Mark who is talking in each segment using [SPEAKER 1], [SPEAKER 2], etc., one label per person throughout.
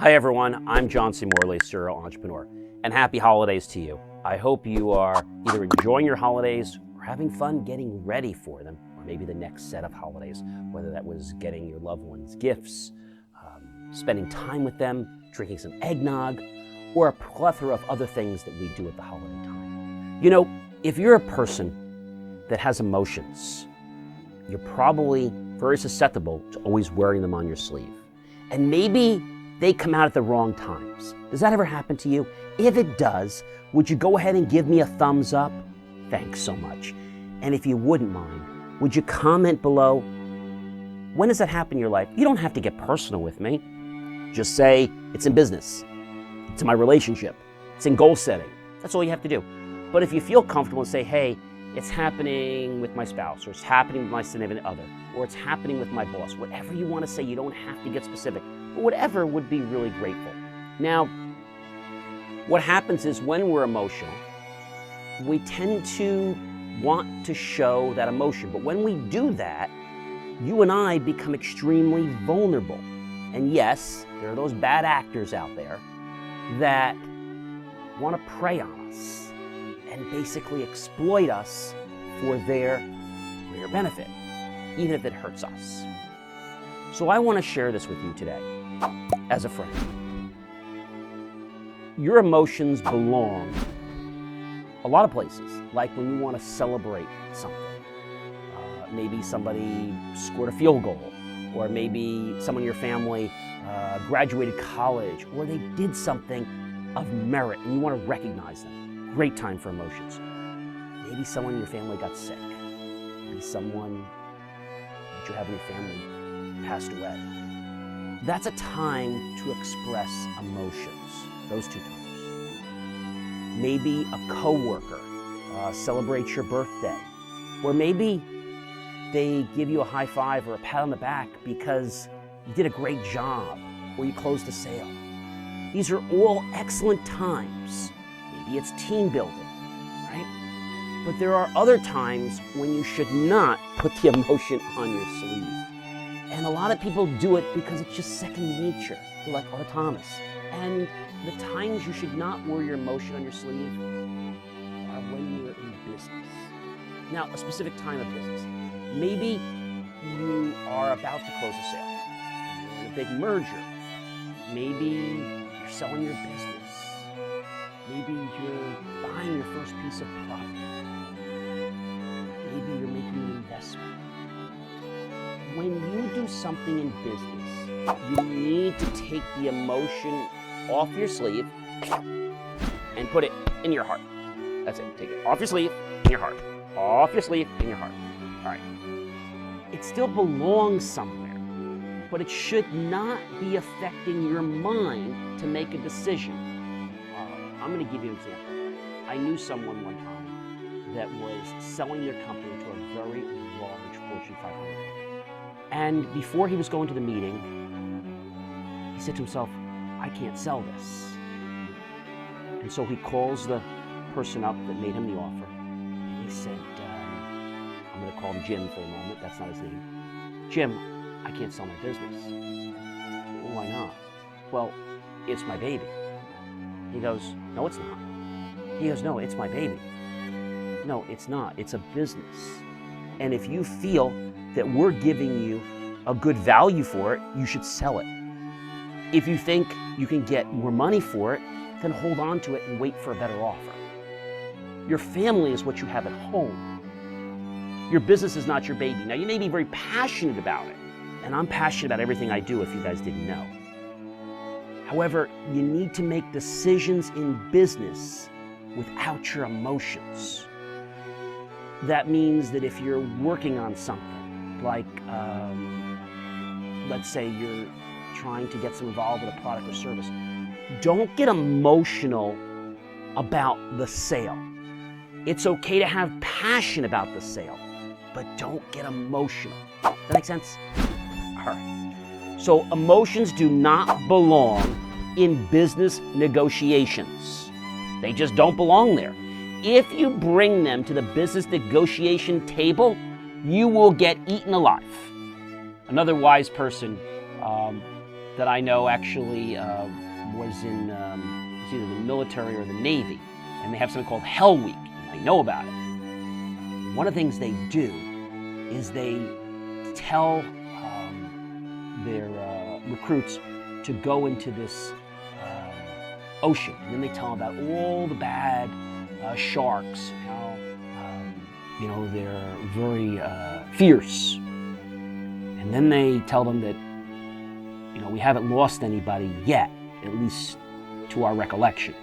[SPEAKER 1] Hi everyone, I'm John C. Morley, serial entrepreneur, and happy holidays to you. I hope you are either enjoying your holidays or having fun getting ready for them, or maybe the next set of holidays, whether that was getting your loved ones gifts, spending time with them, drinking some eggnog, or a plethora of other things that we do at the holiday time. You know, if you're a person that has emotions, you're probably very susceptible to always wearing them on your sleeve. And maybe they come out at the wrong times. Does that ever happen to you? If it does, would you go ahead and give me a thumbs up? Thanks so much. And if you wouldn't mind, would you comment below, when does that happen in your life? You don't have to get personal with me. Just say, it's in business, it's in my relationship, it's in goal setting. That's all you have to do. But if you feel comfortable and say, hey, it's happening with my spouse, or it's happening with my significant other, or it's happening with my boss, whatever you want to say, you don't have to get specific. But whatever would be really grateful. Now, what happens is when we're emotional, we tend to want to show that emotion. But when we do that, you and I become extremely vulnerable. And yes, there are those bad actors out there that want to prey on us and basically exploit us for their benefit, even if it hurts us. So I want to share this with you today as a friend. Your emotions belong a lot of places, like when you want to celebrate something. Maybe somebody scored a field goal, or maybe someone in your family graduated college, or they did something of merit and you want to recognize them. Great time for emotions. Maybe someone in your family got sick. Maybe someone that you have in your family passed away. That's a time to express emotions, those two times. Maybe a coworker celebrates your birthday, or maybe they give you a high five or a pat on the back because you did a great job or you closed a sale. These are all excellent times. Maybe it's team building, right? But there are other times when you should not put the emotion on your sleeve. And a lot of people do it because it's just second nature. They're like autonomous. And the times you should not wear your emotion on your sleeve are when you're in business. Now, a specific time of business. Maybe you are about to close a sale. You're in a big merger. Maybe you're selling your business. Maybe you're buying your first piece of property. Maybe you're making an investment. When you do something in business, you need to take the emotion off your sleeve and put it in your heart. That's it. Take it off your sleeve, in your heart. Off your sleeve, in your heart. All right. It still belongs somewhere, but it should not be affecting your mind to make a decision. I'm going to give you an example. I knew someone one time that was selling their company to a very large Fortune 500. And before he was going to the meeting, he said to himself, I can't sell this. And so he calls the person up that made him the offer. And he said, I'm going to call him Jim for a moment. That's not his name. Jim, I can't sell my business. Well, why not? Well, it's my baby. He goes, no, it's not. He goes, no, it's my baby. No, it's not. It's a business. And if you feel that we're giving you a good value for it, you should sell it. If you think you can get more money for it, then hold on to it and wait for a better offer. Your family is what you have at home. Your business is not your baby. Now, you may be very passionate about it, and I'm passionate about everything I do if you guys didn't know. However, you need to make decisions in business without your emotions. That means that if you're working on something, like let's say you're trying to get some involved with a product or service, don't get emotional about the sale. It's okay to have passion about the sale, but don't get emotional. Does that make sense? All right. So emotions do not belong in business negotiations. They just don't belong there. If you bring them to the business negotiation table, you will get eaten alive. Another wise person that I know actually was in it's either the military or the Navy, and they have something called Hell Week. I know about it. One of the things they do is they tell their recruits to go into this ocean, and then they tell them about all the bad sharks, how they're very fierce, and then they tell them that we haven't lost anybody yet, at least to our recollection.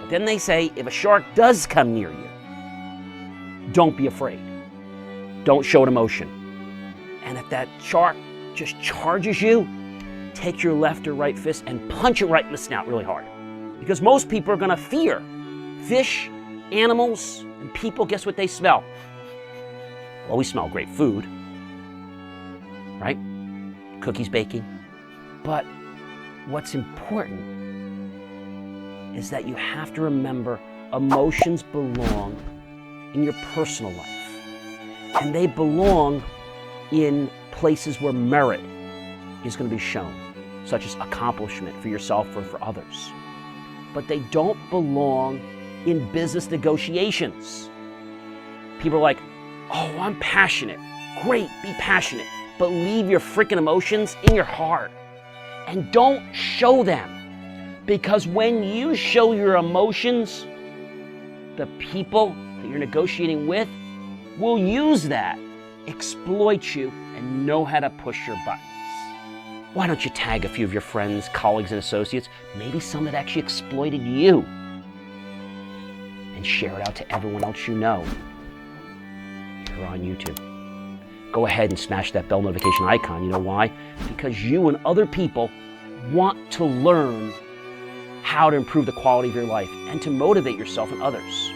[SPEAKER 1] But then they say if a shark does come near you, don't be afraid. Don't show an emotion. And if that shark just charges you, take your left or right fist and punch it right in the snout really hard. Because most people are gonna fear fish, animals, and people. Guess what they smell? Well, we smell great food, right? Cookies baking. But what's important is that you have to remember emotions belong in your personal life. And they belong in places where merit is going to be shown, such as accomplishment for yourself or for others. But they don't belong in business negotiations. People are like, oh, I'm passionate. Great, be passionate. But leave your freaking emotions in your heart. And don't show them. Because when you show your emotions, the people that you're negotiating with will use that, exploit you, and know how to push your buttons. Why don't you tag a few of your friends, colleagues, and associates, maybe some that actually exploited you, and share it out to everyone else you know here on YouTube. Go ahead and smash that bell notification icon. You know why? Because you and other people want to learn how to improve the quality of your life and to motivate yourself and others.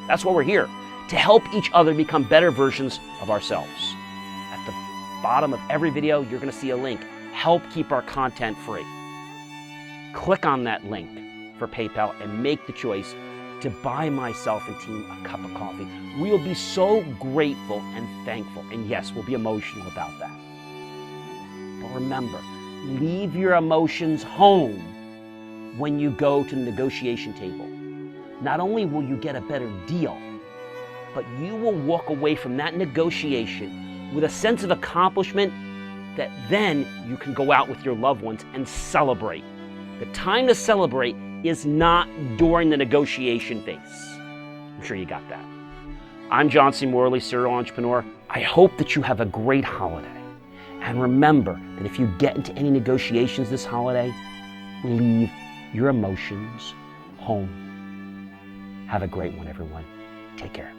[SPEAKER 1] That's why we're here, to help each other become better versions of ourselves. At the bottom of every video, you're going to see a link. Help keep our content free. Click on that link for PayPal and make the choice to buy myself and team a cup of coffee. We will be so grateful and thankful. And yes, we'll be emotional about that. But remember, leave your emotions home when you go to the negotiation table. Not only will you get a better deal, but you will walk away from that negotiation with a sense of accomplishment that then you can go out with your loved ones and celebrate. The time to celebrate is not during the negotiation phase. I'm sure you got that. I'm John C. Morley, serial entrepreneur. I hope that you have a great holiday. And remember that if you get into any negotiations this holiday, leave your emotions home. Have a great one, everyone. Take care.